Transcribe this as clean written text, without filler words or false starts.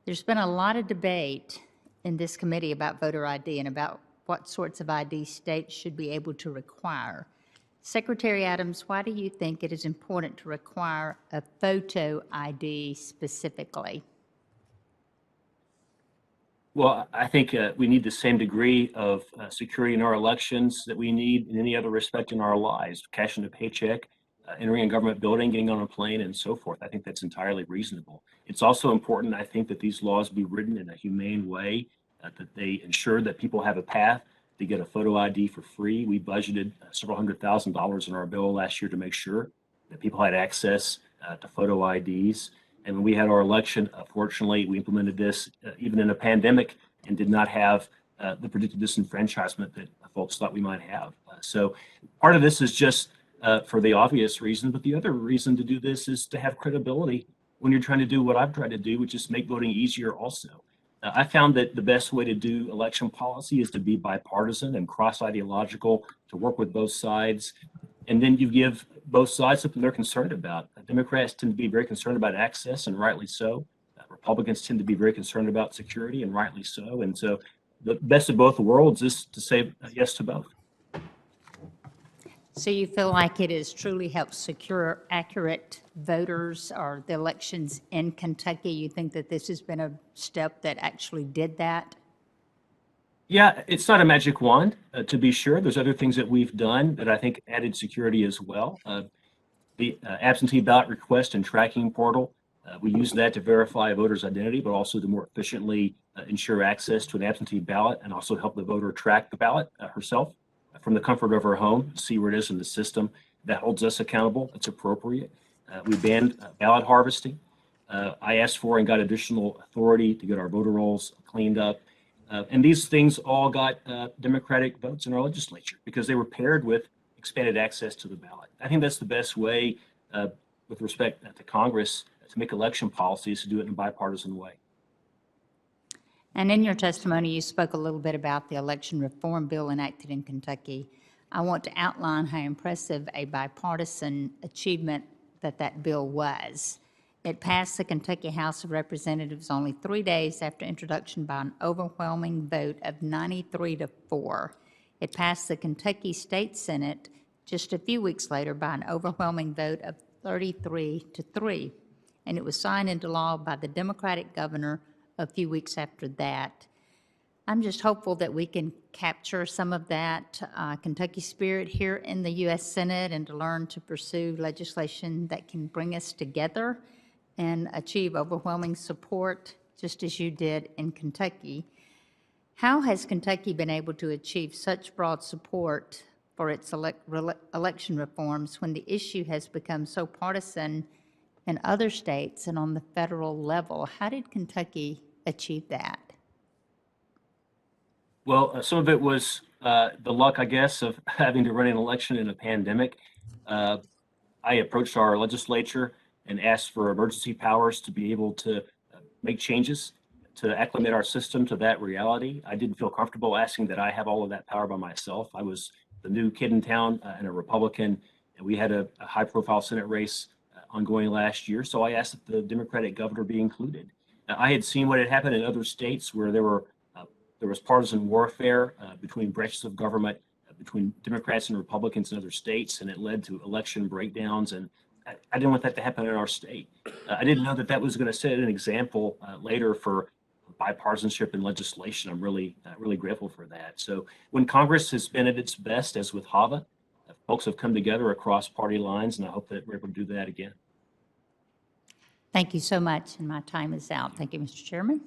There's been a lot of debate in this committee about voter ID and about what sorts of ID states should be able to require. Secretary Adams, why do you think it is important to require a photo ID specifically? Well, I think we need the same degree of security in our elections that we need in any other respect in our lives, cashing a paycheck, entering a government building, getting on a plane, and so forth. I think that's entirely reasonable. It's also important, I think, that these laws be written in a humane way, that they ensure that people have a path to get a photo ID for free. We budgeted several $100,000 in our bill last year to make sure that people had access to photo IDs. And when we had our election, fortunately, we implemented this even in a pandemic and did not have the predicted disenfranchisement that folks thought we might have. So part of this is just for the obvious reason, but the other reason to do this is to have credibility when you're trying to do what I've tried to do, which is make voting easier also. I found that the best way to do election policy is to be bipartisan and cross-ideological, to work with both sides. And then you give both sides something they're concerned about. Democrats tend to be very concerned about access, and rightly so. Republicans tend to be very concerned about security, and rightly so. And so the best of both worlds is to say yes to both. So you feel like it has truly helped secure accurate voters or the elections in Kentucky? You think that this has been a step that actually did that? Yeah, it's not a magic wand, to be sure. There's other things that we've done that I think added security as well. The absentee ballot request and tracking portal, we use that to verify a voter's identity, but also to more efficiently ensure access to an absentee ballot and also help the voter track the ballot herself from the comfort of her home, see where it is in the system. That holds us accountable. It's appropriate. We banned ballot harvesting. I asked for and got additional authority to get our voter rolls cleaned up. And these things all got Democratic votes in our legislature because they were paired with expanded access to the ballot. I think that's the best way with respect to Congress to make election policies, to do it in a bipartisan way. And in your testimony, you spoke a little bit about the election reform bill enacted in Kentucky. I want to outline how impressive a bipartisan achievement that bill was. It passed the Kentucky House of Representatives only 3 days after introduction by an overwhelming vote of 93-4. It passed the Kentucky State Senate just a few weeks later by an overwhelming vote of 33-3. And it was signed into law by the Democratic governor a few weeks after that. I'm just hopeful that we can capture some of that Kentucky spirit here in the U.S. Senate and to learn to pursue legislation that can bring us together and achieve overwhelming support, just as you did in Kentucky. How has Kentucky been able to achieve such broad support for its election reforms when the issue has become so partisan in other states and on the federal level? How did Kentucky achieve that? Well, some of it was the luck, I guess, of having to run an election in a pandemic. I approached our legislature and asked for emergency powers to be able to make changes to acclimate our system to that reality. I didn't feel comfortable asking that I have all of that power by myself. I was the new kid in town and a Republican, and we had a high-profile Senate race ongoing last year, so I asked that the Democratic governor be included. I had seen what had happened in other states where there was partisan warfare between branches of government, between Democrats and Republicans in other states, and it led to election breakdowns. And I didn't want that to happen in our state. I didn't know that was going to set an example later for bipartisanship in legislation. I'm really grateful for that. So when Congress has been at its best, as with HAVA, folks have come together across party lines, and I hope that we're able to do that again. Thank you so much, and my time is out. Thank you, Mr. Chairman.